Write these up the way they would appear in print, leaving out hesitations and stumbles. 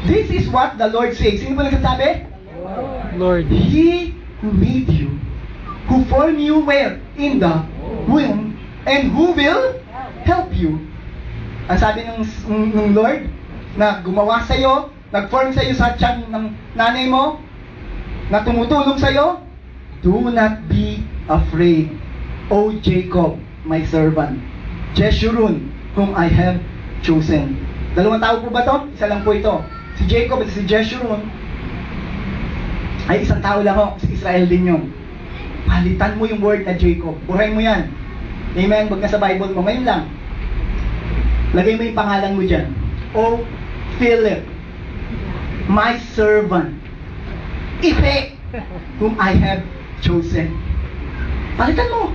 This is what the Lord says. Sino po nagsasabi? Lord. He who made you, who formed you where? In the womb, and who will help you. Ang sabi ng Lord, na gumawa sa'yo, nag-form sa'yo sa tiyan ng nanay mo, na tumutulong sa'yo, do not be afraid, O Jacob, my servant, Jeshurun, whom I have chosen. Dalawang tao po ba to? Isa lang po ito. Si Jacob at si Jeshurun ay isang tao lang ho. Si Israel din yun. Palitan mo yung word na Jacob. Burahin mo yan. Amen? Huwag na sa Bible mo. Ngayon lang. Lagay mo yung pangalan mo dyan. O Philip, my servant, Ipe, whom I have chosen. Palitan mo.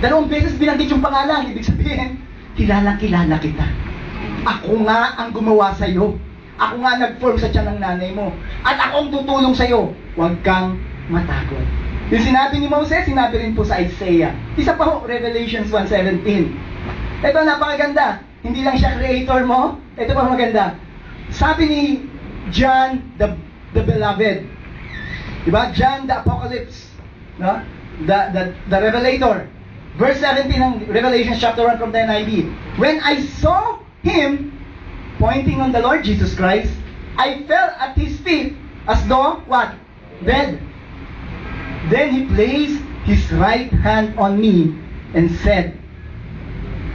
Dalawang beses binanggit yung pangalan. Ibig sabihin, kilala kita. Ako nga ang gumawa sa'yo. Ako nga nag-form sa tiyan ng nanay mo. At ako ang tutulong sa'yo. Huwag kang matakot. Yung sinabi ni Moses, sinabi rin po sa Isaiah. Isa pa ho, Revelations 1:17. Ito, napakaganda. Hindi lang siya creator mo. Ito pa maganda. Sabi ni John the Beloved. Diba? John the Apocalypse. No? The Revelator. Verse 17 ng Revelation chapter 1 from the NIV. When I saw him pointing on the Lord Jesus Christ, I fell at his feet as though, what? Dead. Then he placed his right hand on me and said,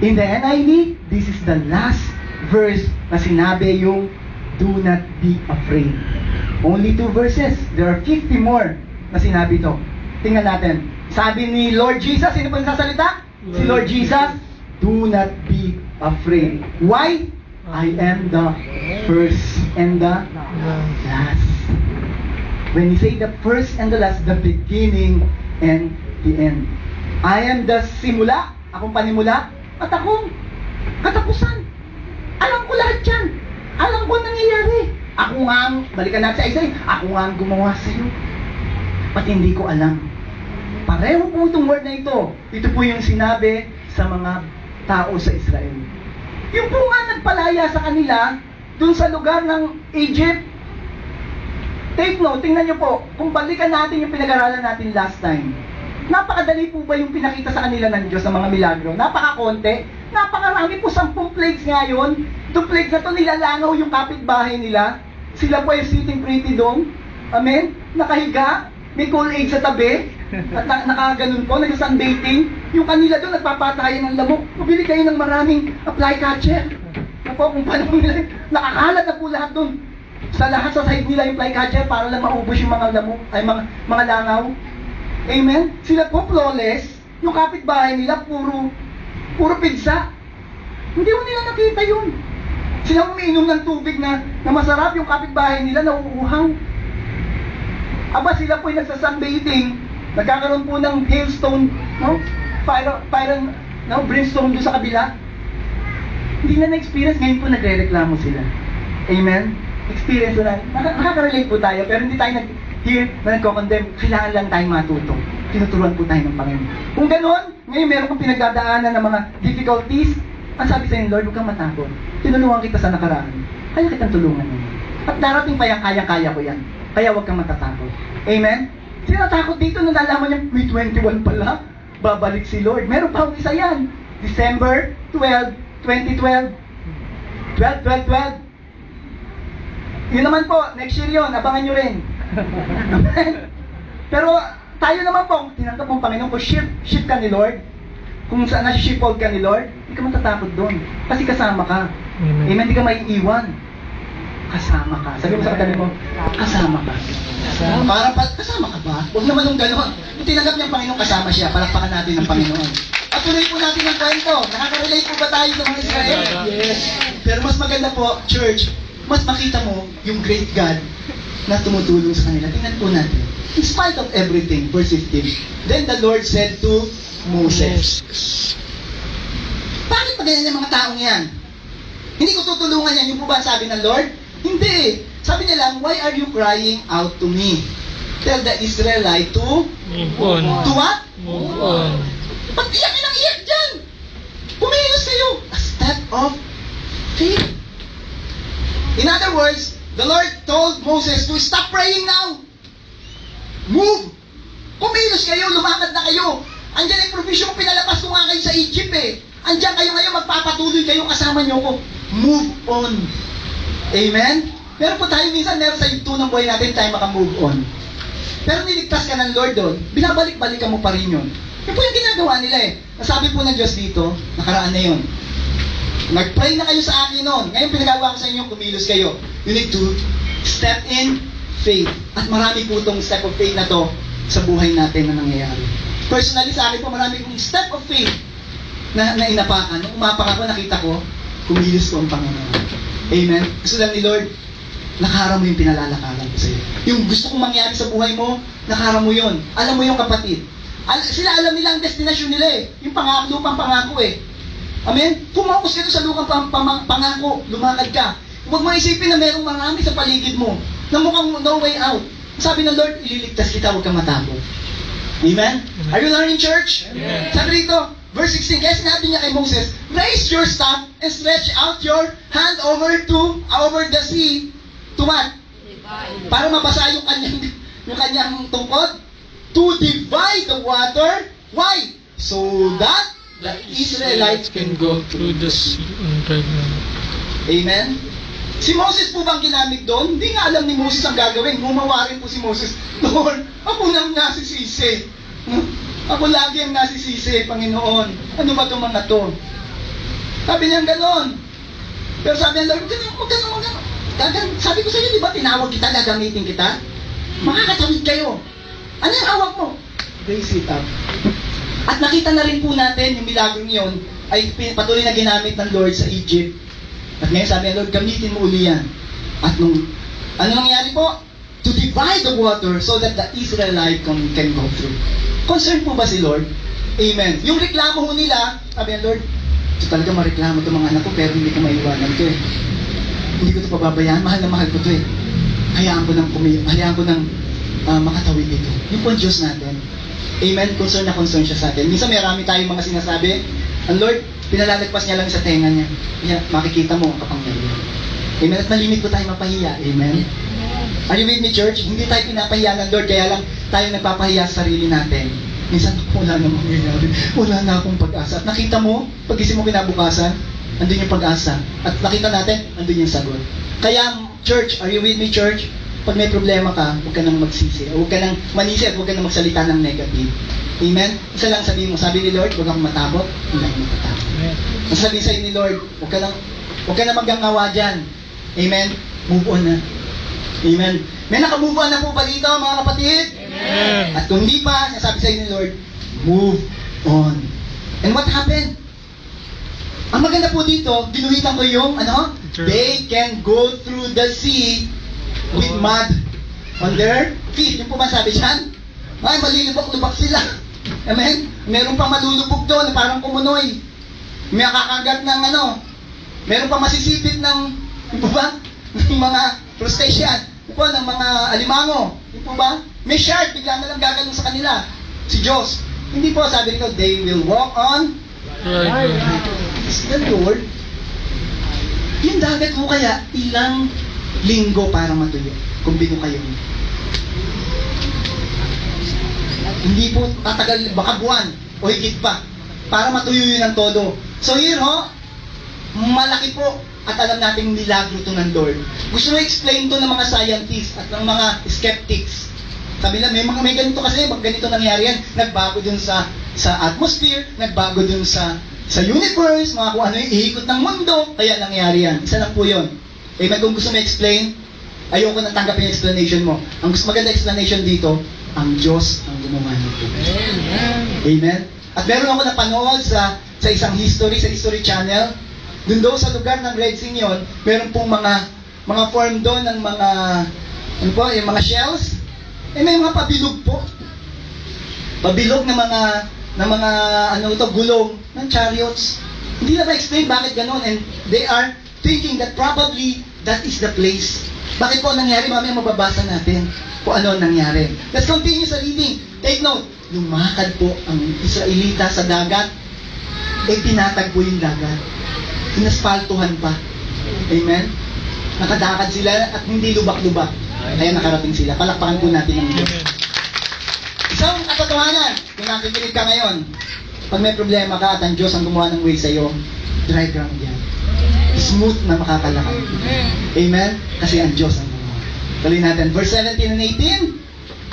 in the NIV, this is the last verse na sinabi yung do not be afraid. Only 2 verses. There are 50 more na sinabi to. Tingnan natin. Sabi ni Lord Jesus, sino po nagsasalita? Si Lord Jesus, do not be afraid. Why? I am the first and the last. When you say the first and the last, the beginning and the end. I am the simula, akong panimula, at akong katapusan. Alam ko lahat yan. Alam ko nangyayari. Ako nga ang, balikan natin sa Isaiah, ako nga ang gumawa sa iyo. Ba't hindi ko alam? Pareho po itong word na ito. Ito po yung sinabi sa mga tao sa Israel. Yung po nga nagpalaya sa kanila, dun sa lugar ng Egypt. Take note, tingnan nyo po, kung balikan natin yung pinag-aralan natin last time, napakadali po ba yung pinakita sa kanila ng Diyos sa mga milagro? Napakakonti. Napakarami po, 10 plagues nga yun. 2 plagues na to, nilalangaw yung kapitbahay nila. Sila po ay sitting pretty doon. Amen? Nakahiga, may cool aid sa tabi, at nakaganon po, nag-sunbathing. Yung kanila doon, nagpapatayan ng lamok. Pabili kayo ng maraming fly catcher. Ako, kung paano nila, nakakalat na po lahat doon. Sa lahat sa side nila yung fly catcher para lang maubos yung mga lamok, ay mga langaw. Amen? Sila po flawless. Yung kapitbahay nila, puro pizza. Hindi mo nila nakita yun. Sila umiinom ng tubig na masarap, yung kapitbahay nila nauuhaw. Aba, sila po yung nagsasunbathing, nagkakaroon po ng hailstone, no? Fire, no? Brimstone doon sa kabila. Hindi na na-experience, ngayon po nagre-reklamo sila. Amen? Experience na, nakaka-relate po tayo, pero hindi tayo here na nagko-condemn. Kailangan lang tayong matuto. Tinuturuan po tayo ng Panginoon. Kung ganoon, ngayon meron kong pinagdadaanan ng mga difficulties, ang sabi sa inyo, Lord, huwag kang matakot. Tinulungan kita sa nakaraan. Kaya kitang tulungan mo. At darating pa yan, kaya-kaya ko yan. Kaya huwag kang matatakot. Amen? Sino natakot dito nung nalaman niya, may 21 pala, babalik si Lord. Meron pa akong isa yan. December 12, 2012. 12. Yun naman po, next year yun, abangan nyo rin. Pero tayo naman po, tinanggap mong Panginoon, kung ship ka ni Lord, kung saan nasi-shiphold ka ni Lord, hindi ka matatakot doon. Kasi kasama ka. Amen, hindi ka maiiwan. Kasama ka. Sabi mo sa katabi mo, kasama ka. Parang kasama ka ba? Huwag naman nung gano'n. Kung tinanggap niya ang Panginoon, kasama siya. Palakpakan natin ng Panginoon. At tuloy po natin ang kwento. Nakaka-relate po ba tayo sa mga Israel? Yes. Pero mas maganda po, church, mas makita mo yung great God na tumutulong sa kanila. Tingnan po natin. In spite of everything, verse 15, then the Lord said to Moses, bakit pa ganyan yung mga taong yan? Hindi ko tutulungan yan. Yung po ba sabi ng Lord? Hindi. Sabi niya lang, why are you crying out to me? Tell the Israelite to Move on. To what? Move on. Ba't iyakin ang iyak dyan? Pumilos kayo. A step of faith. In other words, the Lord told Moses to stop praying now. Move! Kumilos kayo, lumakad na kayo. Andiyan yung provision, pinalabas ko nga kayo sa Egypt eh. Andiyan kayo ngayon, magpapatuloy kayo, kasama niyo ko. Move on. Amen? Meron po tayo minsan, meron sa yugto ng buhay natin, tayo makamove on. Pero niligtas ka ng Lord doon, binabalik-balikan mo pa rin yun. Yun po yung ginagawa nila eh. Nasabi po ng Diyos dito, nakaraan na yun. Nag-pray na kayo sa akin noon. Ngayon pinagawa ko sa inyo, kumilos kayo. You need to step in faith. At marami po itong step of faith na to sa buhay natin na nangyayari. Personally sa akin po, marami kong step of faith na inapakan. Nung umapak ako, nakita ko, kumilos ko ang Panginoon. Amen? Gusto lang ni Lord, nakaharap mo yung pinalalakaran ko sa'yo. Yung gusto kong mangyari sa buhay mo, nakaharap mo yun. Alam mo yung kapatid. Sila alam nila ang destinasyon nila eh. Yung lupang pangako eh. Amen? Focus ka sa lupang pangako. Lumakad ka. Huwag mo isipin na merong marami sa paligid mo na mukhang no way out. Sabi ng Lord, ililigtas kita, huwag kang matakot. Amen? Are you learning, church? Amen. Sabi rito, verse 16, kaya sinabi niya kay Moses, raise your staff and stretch out your hand over the sea. To what? Para mabasa yung kanyang tungkod. To divide the water. Why? So that the Israelites can go through the sea on dry ground. Amen? Si Moses po bang ginamit doon? Hindi nga alam ni Moses ang gagawin. Gumawa rin po si Moses. Lord, ako nang nasisisi. Ako lagi ang nasisisi, Panginoon. Ano ba itong mga to? Sabi niya ganon. Pero sabi niya, Lord, huwag ganon. Sabi ko sa iyo, di ba, tinawag kita, gagamitin kita? Makakatawid kayo. Ano yung hawak mo? Raise it up. At nakita na rin po natin yung milagro yun ay patuloy na ginamit ng Lord sa Egypt. At ngayon sabi ng Lord, gamitin mo uli yan. At ano nangyari po? To divide the water so that the Israelite can go through. Concerned po ba si Lord? Amen. Yung reklamo ho nila, sabi ng Lord, ito talaga mareklamo itong mga anak ko pero hindi ko maiwanan ito eh. Hindi ko ito pababayaan, mahal na mahal ko ito eh. Hayaan ko ng makatawid ito. Yung po ang Diyos natin. Amen. Concern na concern siya sa atin. Minsan marami tayong mga sinasabi, ang Lord, pinalalagpas niya lang sa tenga niya. Kaya makikita mo ang kapangyarihan. Amen. At malimit po tayo mapahiya. Amen. Are you with me, church? Hindi tayo pinapahiya ng Lord, kaya lang tayo nagpapahiya sa sarili natin. Minsan, wala na mangyayari. Wala na akong pag-asa. At nakita mo, pag-isip mo kinabukasan, andun yung pag-asa. At nakita natin, andun yung sagot. Kaya, church, are you with me, church? Pag may problema ka, huwag ka nang magsisi. Huwag ka nang manisi at huwag ka nang magsalita ng negative. Amen? Isa lang sabihin mo, sabi ni Lord, huwag akong matakot, hindi akong matatakot. Ang sabihin sa'yo ni Lord, huwag ka nang magangawa dyan. Amen? Move on na. Amen? May nakamove on na po ba dito, mga kapatid? Amen. At kung hindi pa, sabi sa'yo ni Lord, move on. And what happened? Ang maganda po dito, ginuhitan ko yung, they can go through the sea with mud on their feet. Yung po ba sabi dyan? Ay, malilubak-lubak sila. Amen? Meron pang malulubog doon, parang kumunoy. May kakagat ng meron pang masisipit ng, yung po ba? Ng mga crustacean. Yung po, ng mga alimango. Yung po ba? May shark, bigla na lang gagalong sa kanila. Si Diyos. Hindi po, sabi nito, they will walk on Right. is the Lord. Yung dagat mo kaya, ilang linggo para matuyo kung binukayo mo. Hindi po tatagal, baka buwan o higit pa para matuyo yun ng todo. So yun malaki po at alam nating milagro to ng Lord. Gusto mo explain to ng mga scientists at ng mga skeptics. Sabi nila, may ganito kasi, ganito nangyari yan. Nagbago dun sa atmosphere, nagbago dun sa universe, mga kung ano yung ihikot ng mundo, kaya nangyari yan. Isa lang po yun. Kung gusto mo explain, ayoko nang tanggapin yung explanation mo. Ang gusto maganda explanation dito, ang Diyos ang gumawa nito. Amen? At meron ako napanood sa isang history, sa History Channel. Doon daw sa lugar ng Red Sea yun, meron pong mga form doon ng mga, yung mga shells. May mga pabilog po. Pabilog na mga gulong ng chariots. Hindi na ma-explain bakit ganon. And they are thinking that probably that is the place. Bakit po nangyari? Mamaya mababasa natin kung ano nangyari. Let's continue sa reading. Take note. Lumakad po ang Israelita sa dagat. Tinatag po yung dagat. Inaspaltuhan pa. Amen? Nakadakad sila at hindi lubak-lubak. Kaya nakarating sila. Palakpakan po natin ang Diyos. Amen. Isang katotohanan, kung nakikinig ka ngayon, pag may problema ka at ang Diyos ang gumawa ng way sa'yo, dry ground yan. Smooth na makakalakad. Amen? Kasi ang Diyos ang gumawa. Tuloy natin. Verse 17 and 18,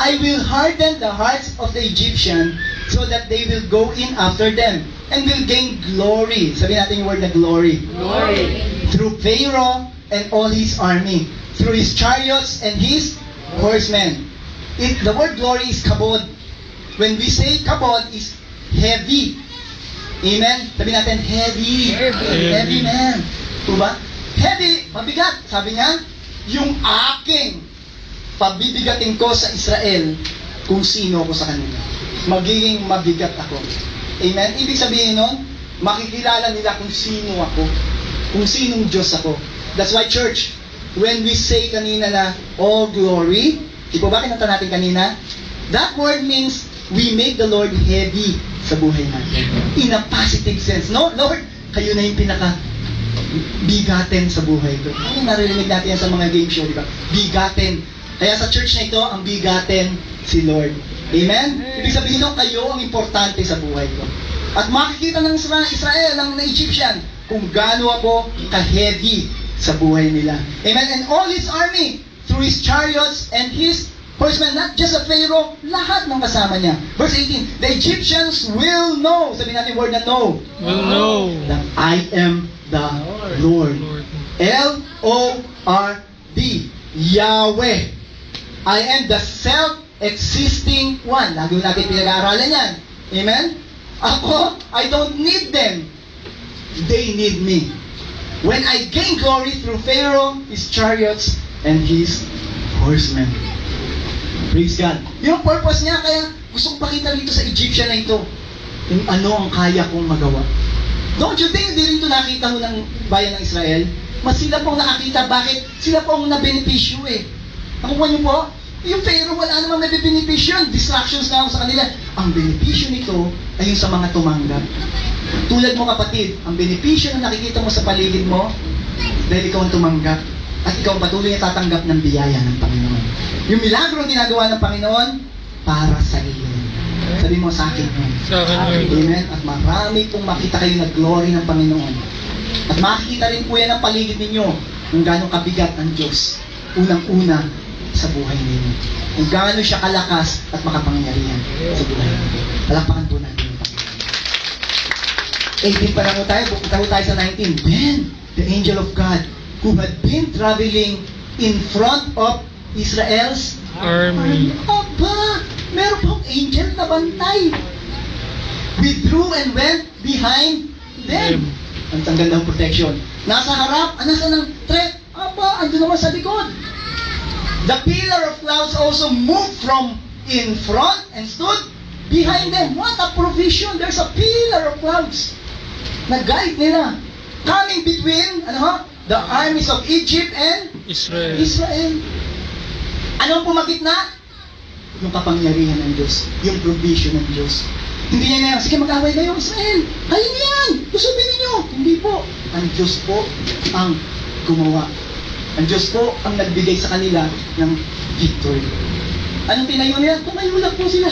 I will harden the hearts of the Egyptian so that they will go in after them and will gain glory. Sabihin natin yung word na glory. Glory. Through Pharaoh and all his army, through his chariots and his horsemen. The word glory is kabod. When we say kabod, is heavy. Amen? Sabi natin, heavy. Heavy man. Diba? Heavy, mabigat. Sabi niya, yung aking pabibigatin ko sa Israel kung sino ako sa kanila. Magiging mabigat ako. Amen? Ibig sabihin nun, makikilala nila kung sino ako. Kung sinong Diyos ako. That's why, church, when we say kanina na, all glory, di po ba kinanta natin kanina? That word means, we make the Lord heavy sa buhay natin. In a positive sense. No, Lord, kayo na yung bigatin sa buhay ko. Ano naririnig natin yan sa mga game show, di ba? Bigatin. Kaya sa church na ito, ang bigatin si Lord. Amen? Ibig sabihin nung kayo ang importante sa buhay ko. At makikita ng Israel, ng Egyptian, kung gaano ako ka-heavy sa buhay nila. Amen? And all his army, through his chariots and his horsemen, not just a Pharaoh, lahat ng kasama niya. Verse 18, the Egyptians will know, sabihin natin word na know, Will know. that I am the Lord. Lord. L-O-R-D, Yahweh. I am the self-existing one. Lagi natin pinag-aaralan yan. Amen? Ako, I don't need them. They need me. When I gain glory through Pharaoh, his chariots, and his horsemen. Praise God. Yung purpose niya, kaya gusto kong pakita rito sa Egyptian na ito, kung ano ang kaya kong magawa. Don't you think hindi rito nakita mo ng bayan ng Israel? Mas sila pong nakakita, bakit? Sila pong nabenepisyo eh. Nakuha niyo po? Yung Pharaoh, wala namang nabebenepisyo. Distractions na ako sa kanila. Ang benepisyo nito ay yung sa mga tumanggap. Tulad mo kapatid, ang benepisyo na nakikita mo sa paligid mo, dahil ikaw ang tumanggap at ikaw ang patuloy na tatanggap ng biyaya ng Panginoon. Yung milagro ginagawa ng Panginoon, para sa iyo. Sabi mo sa akin. Sa akin yun. Amen. At marami pong makita kayo na glory ng Panginoon. At makikita rin po yan ang paligid ninyo kung gaano kabigat ang Diyos. Unang-una sa buhay ninyo. Kung gaano siya kalakas at makapangyarihan sa buhay ninyo. Palakpakan po natin yung Panginoon. 18 pa lang tayo. Punta tayo sa 19. Then, the angel of God who had been traveling in front of Israel's Army. Aba! Meron pong angel na bantay. Withdrew and went behind them. Ang tanggal ng protection. Nasa harap, nasa ng threat. Aba, andun naman sa likod. The pillar of clouds also moved from in front and stood behind them. What a provision! There's a pillar of clouds na guide nila. Coming between, the armies of Egypt and Israel. Israel. Ano ang pumagitna? Yung kapangyarihan ng Diyos. Yung provision ng Diyos. Hindi niya na, sige mag-away kayo, Israel. Kayo niyan! Lusubin ninyo! Hindi po. Ang Diyos po ang gumawa. Ang Diyos po ang nagbigay sa kanila ng victory. Anong tinayo nila? Tumayo lang po sila.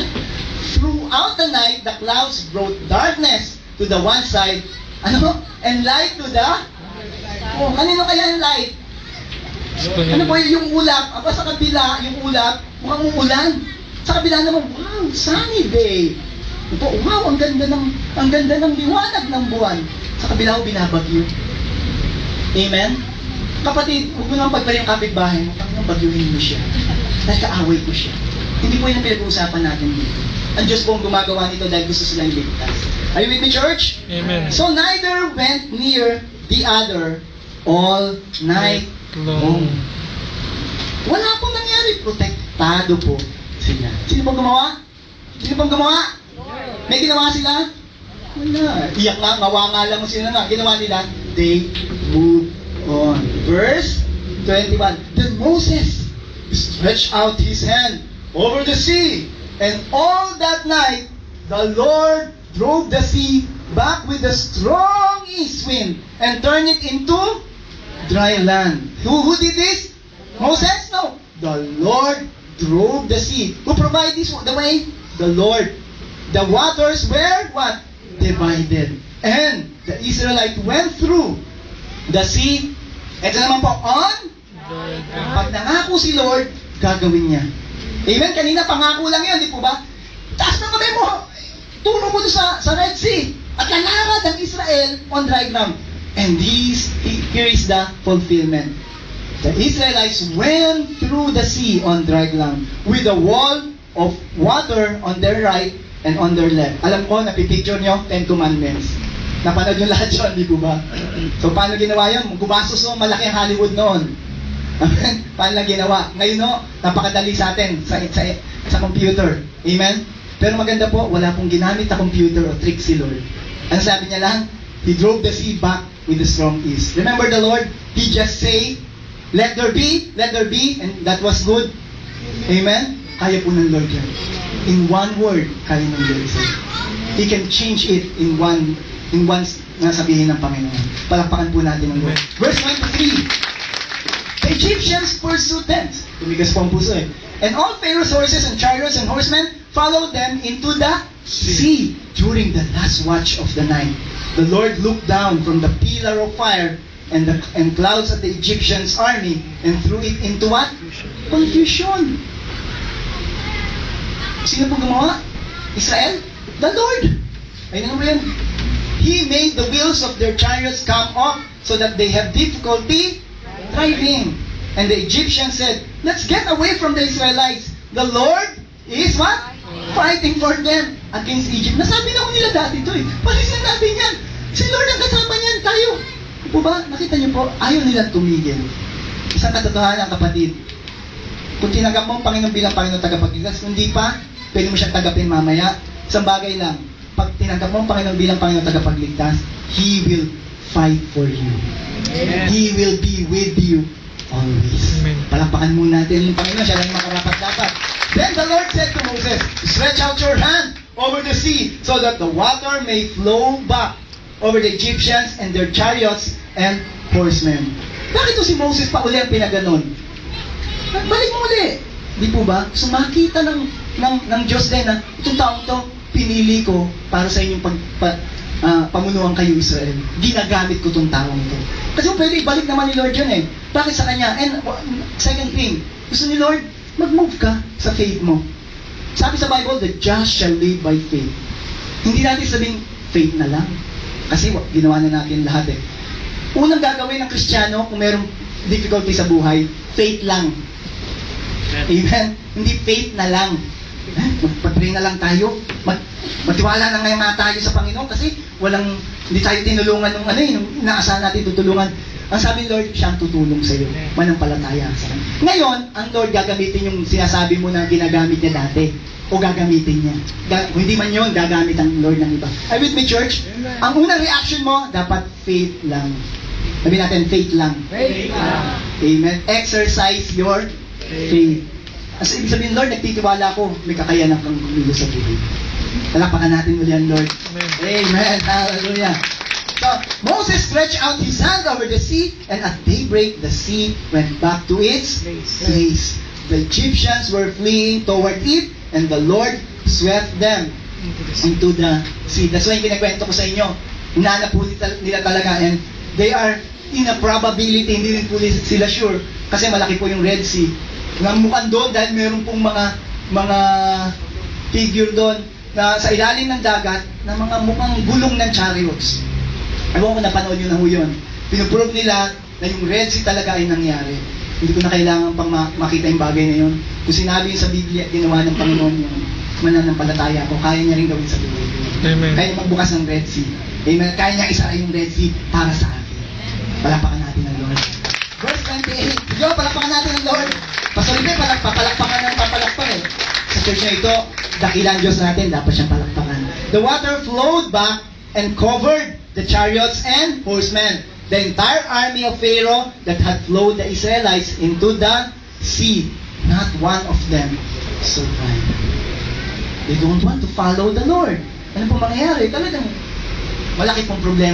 Throughout the night, the clouds brought darkness to the one side, and light to the... Oh, kanino kaya yung light? Ano po yung ulap? Aba sa kabila, yung ulap, mukhang umuulan. Sa kabila naman, wow, sunny day. Ito, wow, ang ganda ng liwanag ng buwan. Sa kabila ko binabagyo. Amen? Kapatid, huwag mo naman pagpala yung kapitbahay mo, Panginoon, bagyuhin mo siya. Dahil kaaway ko siya. Hindi po yung pinag-uusapan natin dito. Ang Diyos po ang gumagawa nito dahil gusto silang iligtas. Are you with me, church? Amen. So neither went near the other all night long. Wala pong nangyari. Protektado po sila. Sino pong gumawa? Sino pong gumawa? May ginawa sila? Wala. Iyak nga, ngawa nga lang sila nga. Ginawa nila? They moved on. Verse 21. Then Moses stretched out his hand over the sea, and all that night the Lord drove the sea back with a strong east wind and turned it into dry land. Who did this? Moses? No. The Lord drove the sea. Who provided this the way? The Lord. The waters were what? Divided. And the Israelites went through the sea. Ito naman po, pag nangako si Lord, gagawin niya. Amen? Kanina pangako lang yun, di po ba? Taas na kamay mo. Turo mo sa Red Sea. At lalakad ang Israel on dry ground. And here is the fulfillment. The Israelites went through the sea on dry ground with a wall of water on their right and on their left. Alam ko, napipicture nyo, 10 Commandments. Napanood nyo lahat yun, di po ba? So, paano ginawa yun? Gumastos mo, malaki ang Hollywood noon. Paano lang ginawa? Ngayon, no, napakadali sa atin sa computer. Amen? Pero maganda po, wala pong ginamit na computer o trick si Lord. Ang sabi niya lang, He drove the sea back with a strong east. Remember the Lord? He just say, let there be, and that was good. Amen? Kaya po ng Lord yan. In one word, kaya ng Lord yan. He can change it in one na sabihin ng Panginoon. Palakpakan po natin ang Lord. Verse 23. The Egyptians pursued them. Tumigas po ang puso eh. And all Pharaoh's horses and chariots and horsemen followed them into the sea during the last watch of the night. The Lord looked down from the pillar of fire and clouds at the Egyptians' army and threw it into what? Confusion. Sino po gumawa? Israel? The Lord. Ayun naman yan. He made the wheels of their chariots come off so that they have difficulty driving. And the Egyptians said, let's get away from the Israelites. The Lord is what? Fighting for them against Egypt. Nasabi na ko nila dati ito eh. Palisin natin yan. Si Lord ang kasama niyan. Tayo. Po ba? Nakita niyo po, ayaw nila tumigil. Isang katotohanan, kapatid. Kung tinanggap mo ang Panginoon bilang Panginoon tagapagligtas, hindi pa, pwede mo siyang tagapin mamaya. Isang bagay lang. Pag tinanggap mo ang Panginoon bilang Panginoon tagapagligtas, He will fight for you. Amen. He will be with you always. Amen. Palakpakan muna natin yung Panginoon. Siya lang makarapat-dapat. Then the Lord said to Moses, stretch out your hand over the sea so that the water may flow back over the Egyptians and their chariots and horsemen. Bakit to si Moses pa uli ang pinaganon? Balik mo uli. Di po ba? So makita ng Diyos din na itong taong to, pinili ko para sa inyong pamunuan kayo Israel. Ginagamit ko itong taong to. Kasi pwede ibalik naman ni Lord yun eh. Bakit sa kanya? And second thing, gusto ni Lord, mag-move ka sa faith mo. Sabi sa Bible, the just shall live by faith. Hindi natin sabing faith na lang. Kasi ginawa na natin lahat eh. Unang gagawin ng Kristiyano kung merong difficulty sa buhay, faith lang. Amen? Hindi faith na lang. Magpapray na lang tayo. Matiwala na ngayon tayo sa Panginoon kasi hindi tayo tinulungan nung inaasahan natin tutulungan. Ang sabi ni Lord, siya ang tutulong sa iyo. Manampalataya sa kanya. Ngayon, ang Lord gagamitin yung sinasabi mo na ginagamit niya dati. O gagamitin niya. Kung hindi man yun, gagamit ang Lord ng iba. Are you with me, church? Ang unang reaction mo, dapat faith lang. Sabi natin, faith lang. Faith lang. Amen. Exercise your faith. As ibig sabihin, Lord, nagtitiwala ko, may kakayanan kang gumilos sa buhay. Talapakan natin ulit ang Lord. Amen. Hallelujah. So, Moses stretched out his hand over the sea, and at daybreak, the sea went back to its place. The Egyptians were fleeing toward it, and the Lord swept them into the sea. That's why yung kinakwento ko sa inyo. Hinahanap po nila talaga, and they are in a probability, hindi rin po sila sure, kasi malaki po yung Red Sea. Mukhang doon, dahil meron pong mga figure doon, na sa ilalim ng dagat, na mga mukhang gulong ng chariots. Ewan ko napanood nyo na ho yun. Pinuprove nila na yung Red Sea talaga ay nangyari. Hindi ko na kailangan pang makita yung bagay na yun. Kung sinabi yun sa Biblia, ginawa ng Panginoon yun, mananampalataya ko, kaya niya rin gawin sa buhay. Amen. Kaya niya magbukas ng Red Sea. Amen. Kaya niya isara yung Red Sea para sa akin. Palapakan natin ang Lord. Verse 28. Yo, palapakan natin ang Lord. Pasolite, papalakpakan ng papalakpak eh. Sa church na ito, dakilang Diyos natin, dapat siyang palakpakan. The water flowed back and covered the chariots and horsemen. The entire army of Pharaoh that had flowed the Israelites into the sea. Not one of them survived. They don't want to follow the Lord. Ano po mangyayari? Talagang malaki pong problema.